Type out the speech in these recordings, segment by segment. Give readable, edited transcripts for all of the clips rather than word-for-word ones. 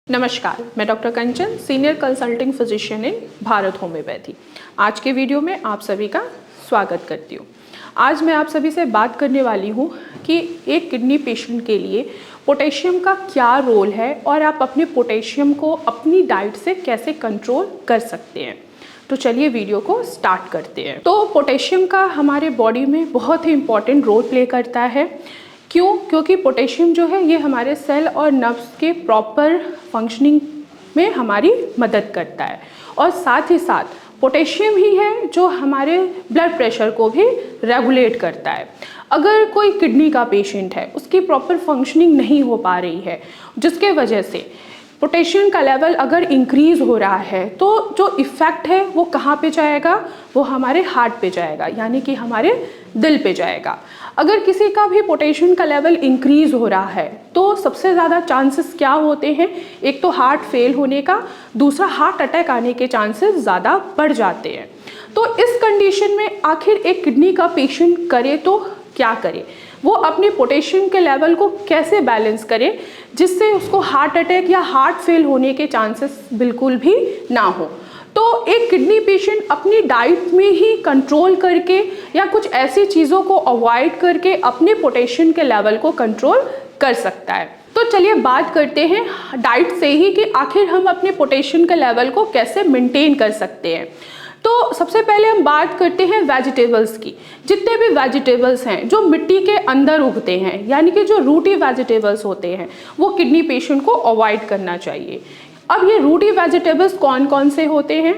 नमस्कार, मैं डॉक्टर कंचन, senior consulting physician इन Bharat homeopathy. आज के वीडियो में आप सभी का स्वागत करती हूँ। आज मैं आप सभी से बात करने वाली हूँ कि एक किडनी पेशेंट के लिए पोटेशियम का क्या रोल है और आप अपने पोटेशियम को अपनी डाइट से कैसे कंट्रोल कर सकते हैं। तो चलिए वीडियो को स्टार्ट करते हैं। तो पोटेशियम का हमारे बॉडी में बहुत ही इम्पॉर्टेंट रोल प्ले करता है। क्यों? क्योंकि पोटेशियम जो है ये हमारे सेल और नर्व्स के प्रॉपर फंक्शनिंग में हमारी मदद करता है और साथ ही साथ पोटेशियम ही है जो हमारे ब्लड प्रेशर को भी रेगुलेट करता है। अगर कोई किडनी का पेशेंट है, उसकी प्रॉपर फंक्शनिंग नहीं हो पा रही है, जिसके वजह से पोटेशियम का लेवल अगर इंक्रीज़ हो रहा है तो जो इफ़ेक्ट है वो कहाँ पे जाएगा? वो हमारे हार्ट पे जाएगा, यानी कि हमारे दिल पे जाएगा। अगर किसी का भी पोटेशियम का लेवल इंक्रीज़ हो रहा है तो सबसे ज़्यादा चांसेस क्या होते हैं? एक तो हार्ट फेल होने का, दूसरा हार्ट अटैक आने के चांसेस ज़्यादा बढ़ जाते हैं। तो इस कंडीशन में आखिर एक किडनी का पेशेंट करे तो क्या करे? वो अपने पोटेशियम के लेवल को कैसे बैलेंस करे जिससे उसको हार्ट अटैक या हार्ट फेल होने के चांसेस बिल्कुल भी ना हो। तो एक किडनी पेशेंट अपनी डाइट में ही कंट्रोल करके या कुछ ऐसी चीज़ों को अवॉइड करके अपने पोटेशियम के लेवल को कंट्रोल कर सकता है। तो चलिए बात करते हैं डाइट से ही कि आखिर हम अपने पोटेशियम के लेवल को कैसे मेंटेन कर सकते हैं। तो सबसे पहले हम बात करते हैं वेजिटेबल्स की। जितने भी वेजिटेबल्स हैं जो मिट्टी के अंदर उगते हैं, यानी कि जो रूटी वेजिटेबल्स होते हैं, वो किडनी पेशेंट को अवॉइड करना चाहिए। अब ये रूटी वेजिटेबल्स कौन कौन से होते हैं?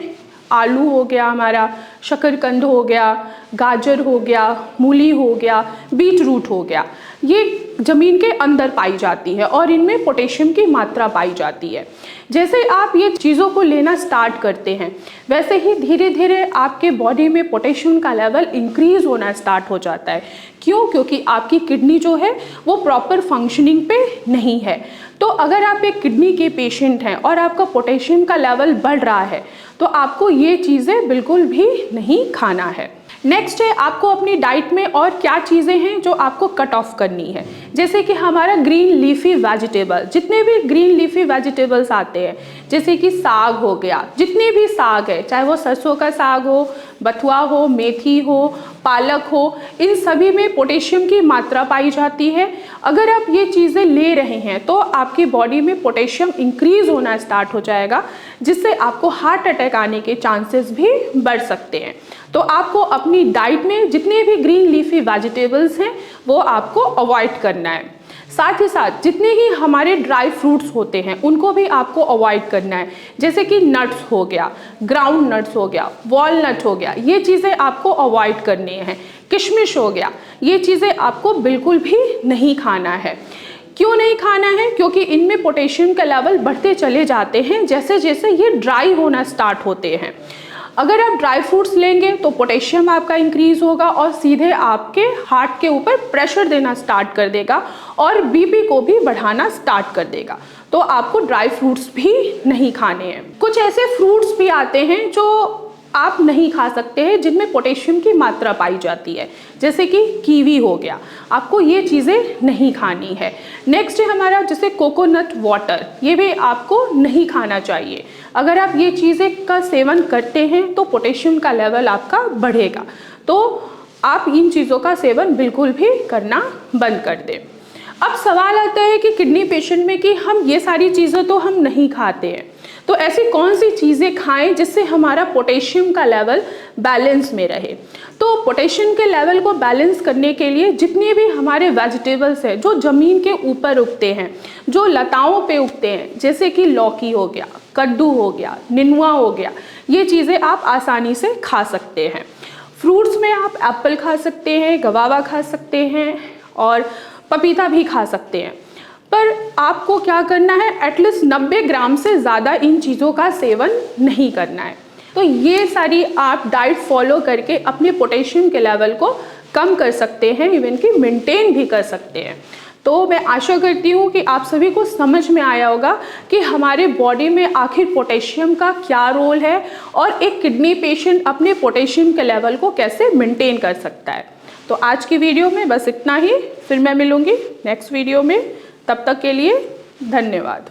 आलू हो गया हमारा, शकरकंद हो गया, गाजर हो गया, मूली हो गया, बीट रूट हो गया। ये ज़मीन के अंदर पाई जाती है और इनमें पोटेशियम की मात्रा पाई जाती है। जैसे आप ये चीज़ों को लेना स्टार्ट करते हैं, वैसे ही धीरे धीरे आपके बॉडी में पोटेशियम का लेवल इंक्रीज़ होना स्टार्ट हो जाता है। क्यों? क्योंकि आपकी किडनी जो है वो प्रॉपर फंक्शनिंग पे नहीं है। तो अगर आप एक किडनी के पेशेंट हैं और आपका पोटेशियम का लेवल बढ़ रहा है तो आपको ये चीज़ें बिल्कुल भी नहीं खाना है। नेक्स्ट है, आपको अपनी डाइट में और क्या चीज़ें हैं जो आपको कट ऑफ करनी है। जैसे कि हमारा ग्रीन लीफी वेजिटेबल, जितने भी ग्रीन लीफी वेजिटेबल्स आते हैं, जैसे कि साग हो गया, जितने भी साग है, चाहे वो सरसों का साग हो, बथुआ हो, मेथी हो, पालक हो, इन सभी में पोटेशियम की मात्रा पाई जाती है। अगर आप ये चीज़ें ले रहे हैं तो आपकी बॉडी में पोटेशियम इंक्रीज़ होना स्टार्ट हो जाएगा, जिससे आपको हार्ट अटैक आने के चांसेस भी बढ़ सकते हैं। तो आपको अपनी डाइट में जितने भी ग्रीन लीफी वेजिटेबल्स हैं वो आपको अवॉइड करना है। साथ ही साथ जितने ही हमारे ड्राई फ्रूट्स होते हैं उनको भी आपको अवॉइड करना है। जैसे कि नट्स हो गया, ग्राउंड नट्स हो गया, वॉलनट हो गया, ये चीज़ें आपको अवॉइड करनी है। किशमिश हो गया, ये चीज़ें आपको बिल्कुल भी नहीं खाना है। क्यों नहीं खाना है? क्योंकि इनमें पोटेशियम का लेवल बढ़ते चले जाते हैं जैसे जैसे ये ड्राई होना स्टार्ट होते हैं। अगर आप ड्राई फ्रूट्स लेंगे तो पोटेशियम आपका इंक्रीज़ होगा और सीधे आपके हार्ट के ऊपर प्रेशर देना स्टार्ट कर देगा और बीपी को भी बढ़ाना स्टार्ट कर देगा। तो आपको ड्राई फ्रूट्स भी नहीं खाने हैं। कुछ ऐसे फ्रूट्स भी आते हैं जो आप नहीं खा सकते हैं जिनमें पोटेशियम की मात्रा पाई जाती है, जैसे कि कीवी हो गया, आपको ये चीज़ें नहीं खानी है। नेक्स्ट है हमारा जैसे कोकोनट वाटर, ये भी आपको नहीं खाना चाहिए। अगर आप ये चीज़ें का सेवन करते हैं तो पोटेशियम का लेवल आपका बढ़ेगा, तो आप इन चीज़ों का सेवन बिल्कुल भी करना बंद कर दें। अब सवाल आता है कि किडनी पेशेंट में कि हम ये सारी चीज़ें तो हम नहीं खाते हैं, तो ऐसी कौन सी चीज़ें खाएं जिससे हमारा पोटेशियम का लेवल बैलेंस में रहे। तो पोटेशियम के लेवल को बैलेंस करने के लिए जितने भी हमारे वेजिटेबल्स हैं जो ज़मीन के ऊपर उगते हैं, जो लताओं पे उगते हैं, जैसे कि लौकी हो गया, कद्दू हो गया, निनुआ हो गया, ये चीज़ें आप आसानी से खा सकते हैं। फ्रूट्स में आप एप्पल खा सकते हैं, गवावा खा सकते हैं और पपीता भी खा सकते हैं। पर आपको क्या करना है, एटलीस्ट 90 ग्राम से ज़्यादा इन चीज़ों का सेवन नहीं करना है। तो ये सारी आप डाइट फॉलो करके अपने पोटेशियम के लेवल को कम कर सकते हैं, इवन कि मेंटेन भी कर सकते हैं। तो मैं आशा करती हूँ कि आप सभी को समझ में आया होगा कि हमारे बॉडी में आखिर पोटेशियम का क्या रोल है और एक किडनी पेशेंट अपने पोटेशियम के लेवल को कैसे मेंटेन कर सकता है। तो आज की वीडियो में बस इतना ही, फिर मैं मिलूँगी नेक्स्ट वीडियो में। तब तक के लिए धन्यवाद।